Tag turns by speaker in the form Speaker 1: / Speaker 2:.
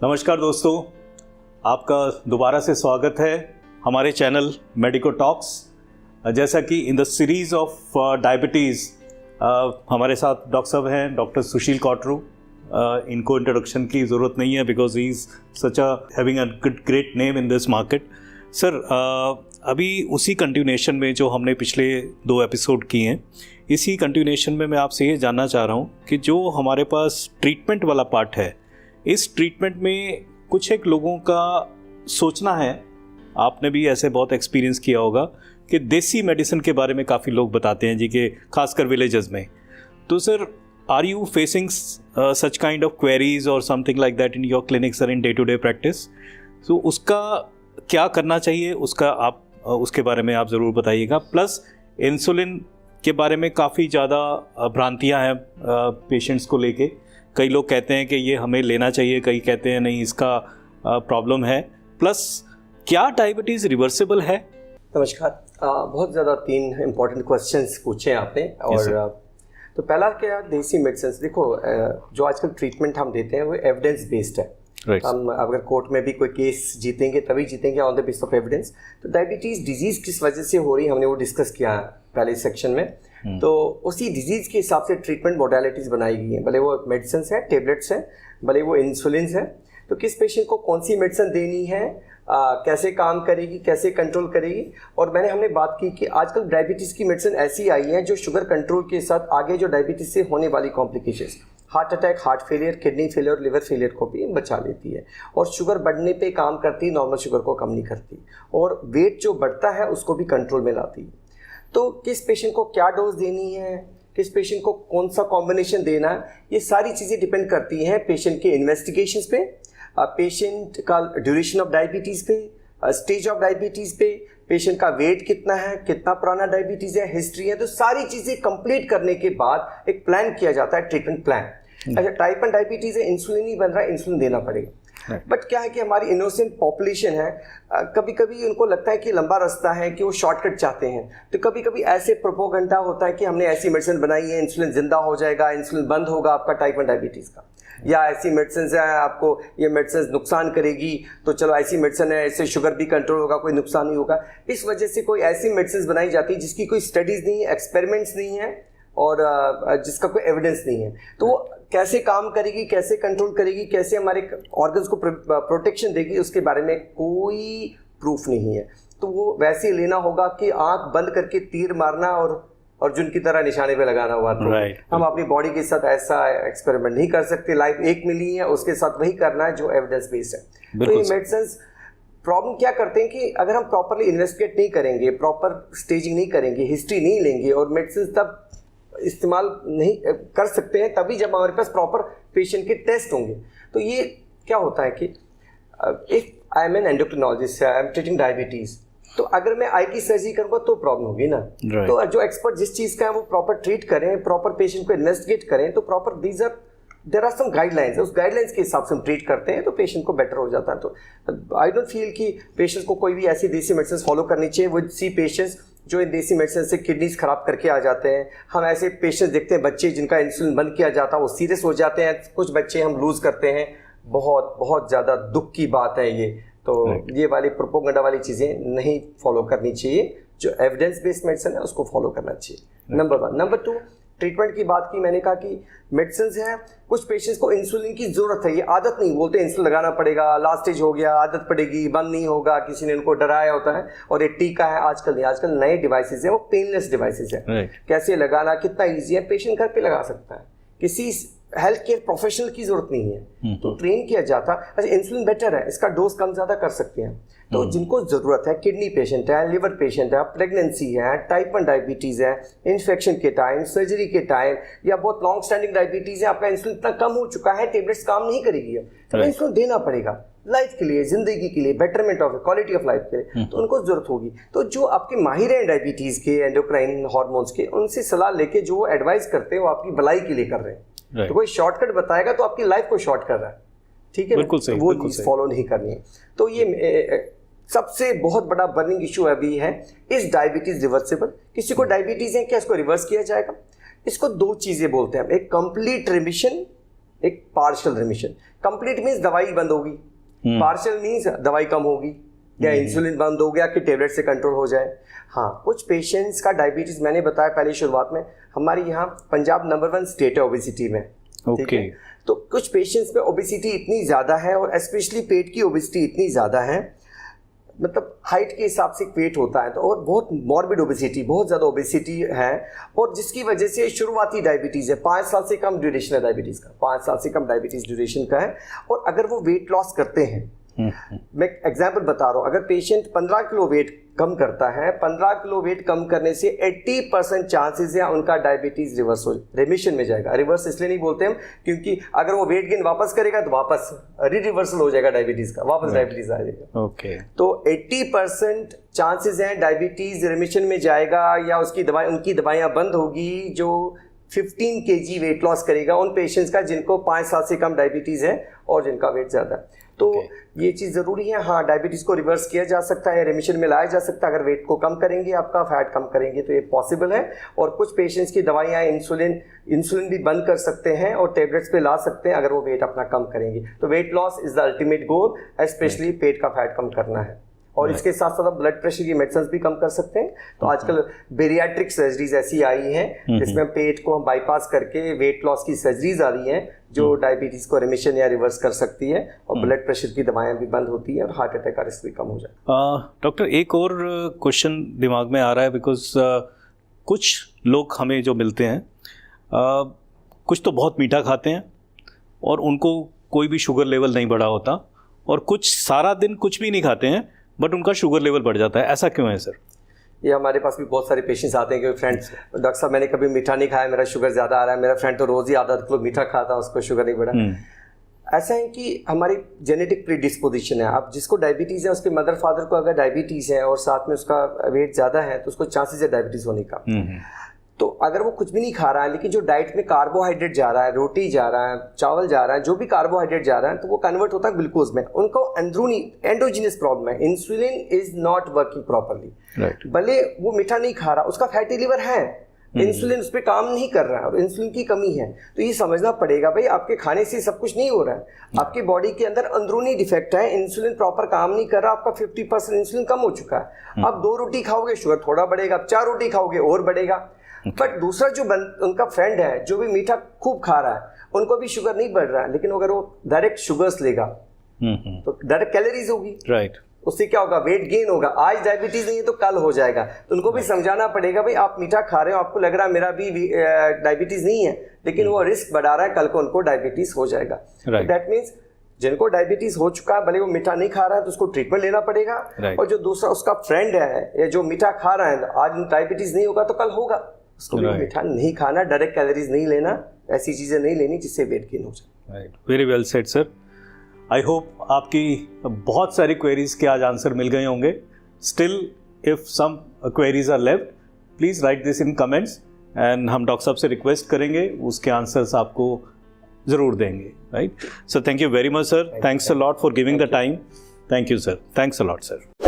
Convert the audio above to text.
Speaker 1: नमस्कार दोस्तों, आपका दोबारा से स्वागत है हमारे चैनल मेडिको टॉक्स। जैसा कि in the series of diabetes हमारे साथ डॉक्टर साहब हैं, डॉक्टर सुशील कॉटरू। इनको इंट्रोडक्शन की ज़रूरत नहीं है because he is such a having a great name in this market. Sir, अभी उसी कंटिन्यूएशन में जो हमने पिछले 2 एपिसोड किए हैं, इसी कंटिन्यूएशन में मैं आपसे ये जानना चाह रहा हूँ कि जो हमारे पास ट्रीटमेंट वाला पार्ट है, इस ट्रीटमेंट में कुछ एक लोगों का सोचना है, आपने भी ऐसे बहुत एक्सपीरियंस किया होगा कि देसी मेडिसिन के बारे में काफ़ी लोग बताते हैं जी, कि खासकर विलेजेस में। तो sir, are you facing such kind of queries और something like that in your clinics और in day to day practice? तो उसका क्या करना चाहिए, उसका आप उसके बारे में आप ज़रूर बताइएगा। प्लस इंसुलिन के बारे में काफ़ी ज़्यादा भ्रांतियाँ हैं पेशेंट्स को लेके। कई लोग कहते हैं कि ये हमें लेना चाहिए, कई कहते हैं नहीं, इसका प्रॉब्लम है। प्लस क्या डायबिटीज़ रिवर्सिबल है?
Speaker 2: नमस्कार। बहुत ज़्यादा 3 इम्पॉर्टेंट क्वेश्चंस पूछे आपने। और तो पहला क्या, देसी मेडिसिन। देखो, जो आजकल ट्रीटमेंट हम देते हैं वो एविडेंस बेस्ड है। हम अगर कोर्ट में भी कोई केस जीतेंगे तभी जीतेंगे on the base of evidence. तो डायबिटीज़ डिजीज़ किस वजह से हो रही है, हमने वो डिस्कस किया पहले सेक्शन में। तो उसी डिजीज़ के हिसाब से ट्रीटमेंट मोडालिटीज़ बनाई गई हैं, भले वो मेडिसिन है, टेबलेट्स हैं, भले वो इंसुलिन है। तो किस पेशेंट को कौन सी मेडिसिन देनी है, कैसे काम करेगी, कैसे कंट्रोल करेगी। और हमने बात की कि आजकल डायबिटीज़ की मेडिसिन ऐसी आई है जो शुगर कंट्रोल के साथ आगे जो डायबिटीज़ से होने वाली complications, heart attack, heart failure, kidney failure, liver failure को भी बचा लेती है। और शुगर बढ़ने पे काम करती है, नॉर्मल शुगर को कम नहीं करती। और वेट जो बढ़ता है उसको भी कंट्रोल में लाती है। तो किस पेशेंट को क्या डोज देनी है, किस पेशेंट को कौन सा कॉम्बिनेशन देना है, ये सारी चीज़ें डिपेंड करती हैं पेशेंट के इन्वेस्टिगेशंस पे, पेशेंट का ड्यूरेशन ऑफ डायबिटीज़ पे, स्टेज ऑफ डायबिटीज़ पे, पेशेंट का वेट कितना है, कितना पुराना डायबिटीज़ है, हिस्ट्री है। तो सारी चीज़ें कंप्लीट करने के बाद एक प्लान किया जाता है, ट्रीटमेंट प्लान। अच्छा, टाइप 1 डायबिटीज़ है, इंसुलिन ही बन रहा है, इंसुलिन देना पड़ेगा। बट क्या है कि हमारी इनोसेंट पॉपुलेशन है, कभी कभी उनको लगता है कि लंबा रास्ता है, कि वो शॉर्टकट चाहते हैं। तो कभी कभी ऐसे प्रोपोगंडा होता है कि हमने ऐसी मेडिसिन बनाई है, इंसुलिन जिंदा हो जाएगा, इंसुलिन बंद होगा आपका टाइप 1 डायबिटीज़ का, या ऐसी मेडिसिन है आपको ये मेडिसिन नुकसान करेगी, तो चलो ऐसी मेडिसिन है, इससे शुगर भी कंट्रोल होगा, कोई नुकसान नहीं होगा। इस वजह से कोई ऐसी मेडिसिन बनाई जाती है जिसकी कोई स्टडीज़ नहीं है, एक्सपेरिमेंट्स नहीं है, और जिसका कोई एविडेंस नहीं है। तो वो कैसे काम करेगी, कैसे कंट्रोल करेगी, कैसे हमारे ऑर्गन्स को प्रोटेक्शन देगी, उसके बारे में कोई प्रूफ नहीं है। तो वो वैसे ही लेना होगा कि आंख बंद करके तीर मारना और अर्जुन की तरह निशाने पे लगाना हुआ। तो हम अपनी बॉडी के साथ ऐसा एक्सपेरिमेंट नहीं कर सकते। लाइफ एक मिली है, उसके साथ वही करना है जो एविडेंस बेस्ड है। तो ये मेडिसिन प्रॉब्लम क्या करते हैं कि अगर हम प्रॉपरली इन्वेस्टिगेट नहीं करेंगे, प्रॉपर स्टेजिंग नहीं करेंगे, हिस्ट्री नहीं लेंगे, और मेडिसिन तब इस्तेमाल नहीं कर सकते हैं तभी जब हमारे पास प्रॉपर पेशेंट के टेस्ट होंगे। तो ये क्या होता है कि if I am an endocrinologist, I am treating diabetes, तो अगर मैं आई की सर्जरी करूँगा तो प्रॉब्लम होगी ना। तो जो एक्सपर्ट जिस चीज़ का है वो प्रॉपर ट्रीट करें, प्रॉपर पेशेंट को इन्वेस्टिगेट करें, तो proper there are some guidelines, उस गाइडलाइंस के हिसाब से हम ट्रीट करते हैं तो पेशेंट को बेटर हो जाता है। तो आई डोंट फील कि पेशेंट को कोई भी ऐसी देसी मेडिसिन फॉलो करनी चाहिए। वो सी पेशेंट्स जो इन देसी मेडिसिन से किडनीज खराब करके आ जाते हैं। हम ऐसे पेशेंट्स देखते हैं, बच्चे जिनका इंसुलिन बंद किया जाता है वो सीरियस हो जाते हैं, कुछ बच्चे हम लूज़ करते हैं। बहुत बहुत ज़्यादा दुख की बात है ये। तो ये वाली प्रोपोगंडा वाली चीज़ें नहीं फॉलो करनी चाहिए, जो एविडेंस बेस्ड मेडिसिन है उसको फॉलो करना चाहिए, नंबर 1। नंबर 2, ट्रीटमेंट की बात की, मैंने कहा कि मेडिसिन है, कुछ पेशेंट्स को इंसुलिन की ज़रूरत है, ये आदत नहीं, बोलते इंसुलिन लगाना पड़ेगा, लास्ट स्टेज हो गया, आदत पड़ेगी, बंद नहीं होगा, किसी ने उनको डराया होता है। और ये टीका है, आजकल नहीं, आजकल नए डिवाइसेस हैं, वो पेनलेस डिवाइसेस हैं। कैसे लगाना, कितना ईजी है, पेशेंट घर पे लगा सकता है, किसी हेल्थ केयर प्रोफेशनल की जरूरत नहीं है, तो ट्रेन किया जाता। अच्छा, इंसुलिन बेटर है, इसका डोज कम ज़्यादा कर सकते हैं। तो जिनको ज़रूरत है, किडनी पेशेंट है, लिवर पेशेंट है, प्रेगनेंसी है, टाइप 1 डायबिटीज़ है, इन्फेक्शन के टाइम, सर्जरी के टाइम, या बहुत लॉन्ग स्टैंडिंग डायबिटीज़ है, आपका इंसुलिन इतना कम हो चुका है, टेबलेट्स काम नहीं करेगी, तो इंसुलिन देना पड़ेगा लाइफ के लिए, जिंदगी के लिए, betterment of quality of life के लिए, तो उनको ज़रूरत होगी। तो जो आपके माहिर हैं डायबिटीज़ के, एंडोक्राइन हार्मोन्स के, उनसे सलाह लेके जो वो एडवाइस करते हैं वो आपकी भलाई के लिए कर रहे हैं। तो कोई शॉर्टकट बताएगा तो आपकी लाइफ को शॉर्ट कर रहा है, ठीक है, वो चीज़ फॉलो नहीं करनी है। तो ये सबसे बहुत बड़ा बर्निंग इशू अभी है, इस डायबिटीज़ रिवर्सिबल? किसी को डायबिटीज़ है, क्या इसको रिवर्स किया जाएगा? इसको 2 चीज़ें बोलते हैं, एक कंप्लीट रिमिशन एक पार्शियल रिमिशन। कंप्लीट मीन्स दवाई बंद होगी, पार्शियल मीन्स दवाई कम होगी या इंसुलिन बंद हो गया कि टेबलेट से कंट्रोल हो जाए। हाँ, कुछ पेशेंट्स का डायबिटीज मैंने बताया पहले शुरुआत में, हमारे यहाँ पंजाब नंबर 1 स्टेट है ओबेसिटी में। ठीक है, तो कुछ पेशेंट्स में ओबेसिटी इतनी ज़्यादा है और स्पेशली पेट की ओबेसिटी इतनी ज़्यादा है, मतलब हाइट के हिसाब से वेट होता है तो, और बहुत मॉर्बिड ओबेसिटी, बहुत ज़्यादा ओबेसिटी है, और जिसकी वजह से शुरुआती डायबिटीज़ है, 5 साल से कम ड्यूरेशन है डायबिटीज़ का, 5 साल से कम डायबिटीज़ ड्यूरेशन का है। और अगर वो वेट लॉस करते हैं, मैं एग्जांपल बता रहा हूँ, अगर पेशेंट 15 किलो वेट कम करता है, 15 किलो वेट कम करने से 80% चांसेस है उनका डायबिटीज रिवर्स हो, रिमिशन में जाएगा। रिवर्स इसलिए नहीं बोलते हम क्योंकि अगर वो वेट गेन वापस करेगा तो वापस रिवर्सल हो जाएगा डायबिटीज का, वापस डायबिटीज आ जाएगा।
Speaker 1: ओके,
Speaker 2: तो 80% चांसेस हैं डायबिटीज रिमिशन में जाएगा या उसकी दवाई, उनकी दवाइयाँ बंद होगी, जो 15 kg वेट लॉस करेगा उन पेशेंट्स का जिनको 5 साल से कम डायबिटीज है और जिनका वेट ज़्यादा है। तो ये चीज़ ज़रूरी है। हाँ, डायबिटीज़ को रिवर्स किया जा सकता है, रिमिशन में लाया जा सकता है अगर वेट को कम करेंगे, आपका फैट कम करेंगे तो ये पॉसिबल है। और कुछ पेशेंट्स की दवाइयाँ इंसुलिन भी बंद कर सकते हैं और टेबलेट्स पे ला सकते हैं अगर वो वेट अपना कम करेंगे। तो weight loss is the ultimate goal, especially पेट का फैट कम करना है। और इसके साथ साथ आप ब्लड प्रेशर की मेडिसिन भी कम कर सकते हैं। तो आजकल बेरियाट्रिक सर्जरीज ऐसी आई हैं जिसमें हम पेट को हम बाईपास करके वेट लॉस की सर्जरीज आ रही हैं जो डायबिटीज को रिमिशन या रिवर्स कर सकती है, और ब्लड प्रेशर की दवाएं भी बंद होती हैं और हार्ट अटैक का रिस्क भी कम हो जाए।
Speaker 1: डॉक्टर, एक और क्वेश्चन दिमाग में आ रहा है, बिकॉज कुछ लोग हमें जो मिलते हैं, कुछ तो बहुत मीठा खाते हैं और उनको कोई भी शुगर लेवल नहीं बढ़ा होता, और कुछ सारा दिन कुछ भी नहीं खाते हैं बट उनका शुगर लेवल बढ़ जाता है। ऐसा क्यों है सर?
Speaker 2: ये हमारे पास भी बहुत सारे पेशेंट्स आते हैं कि फ्रेंड्स, डॉक्टर साहब मैंने कभी मीठा नहीं खाया, मेरा शुगर ज़्यादा आ रहा है, मेरा फ्रेंड तो रोज़ ही आधा किलो मीठा खाता है, उसको शुगर नहीं बढ़ा। ऐसा है कि हमारी जेनेटिक प्रीडिस्पोजिशन है। आप जिसको डायबिटीज़ है उसके मदर फादर को अगर डायबिटीज़ है और साथ में उसका वेट ज़्यादा है तो उसको चांसेस है डायबिटीज़ होने का। तो अगर वो कुछ भी नहीं खा रहा है लेकिन जो डाइट में कार्बोहाइड्रेट जा रहा है, रोटी जा रहा है, चावल जा रहा है, जो भी कार्बोहाइड्रेट जा रहा है तो वो कन्वर्ट होता है ग्लूकोज में। उनको अंदरूनी एंडोजीनस प्रॉब्लम है, insulin is not working properly. भले वो मीठा नहीं खा रहा, उसका फैटी लिवर है, इंसुलिन उस पर काम नहीं कर रहा है और इंसुलिन की कमी है। तो ये समझना पड़ेगा भाई, आपके खाने से सब कुछ नहीं हो रहा है, आपके बॉडी के अंदर अंदरूनी डिफेक्ट है, इंसुलिन प्रॉपर काम नहीं कर रहा, आपका 50% इंसुलिन कम हो चुका है। अब 2 रोटी खाओगे शुगर थोड़ा बढ़ेगा, अब 4 रोटी खाओगे और बढ़ेगा। बट दूसरा जो उनका फ्रेंड है जो भी मीठा खूब खा रहा है, उनको भी शुगर नहीं बढ़ रहा है, लेकिन अगर वो डायरेक्ट शुगर्स लेगा तो डायरेक्ट कैलोरीज होगी, राइट, उससे क्या होगा, वेट गेन होगा। आज डायबिटीज नहीं है तो कल हो जाएगा। तो उनको भी समझाना पड़ेगा भाई आप मीठा खा रहे हो, आपको लग रहा है मेरा भी डायबिटीज नहीं है, लेकिन वो रिस्क बढ़ा रहा है, कल को उनको डायबिटीज हो जाएगा। दैट मीन्स जिनको डायबिटीज हो चुका है, भले वो मीठा नहीं खा रहा है तो उसको ट्रीटमेंट लेना पड़ेगा। और जो दूसरा उसका फ्रेंड है या जो मीठा खा रहा है, आज डायबिटीज नहीं होगा तो कल होगा, उसको भी मीठा नहीं खाना, डायरेक्ट कैलोरीज नहीं लेना, ऐसी चीज़ें नहीं लेनी जिससे वेट गेन हो जाए।
Speaker 1: Right, very well said sir. I hope आपकी बहुत सारी क्वेरीज के आज आंसर मिल गए होंगे। Still if some queries are left, please write this in comments and हम डॉक्टर साहब से रिक्वेस्ट करेंगे, उसके आंसर्स आपको ज़रूर देंगे। Right, so thank you very much sir, thanks a lot for giving the time. Thank you sir, thanks a lot sir.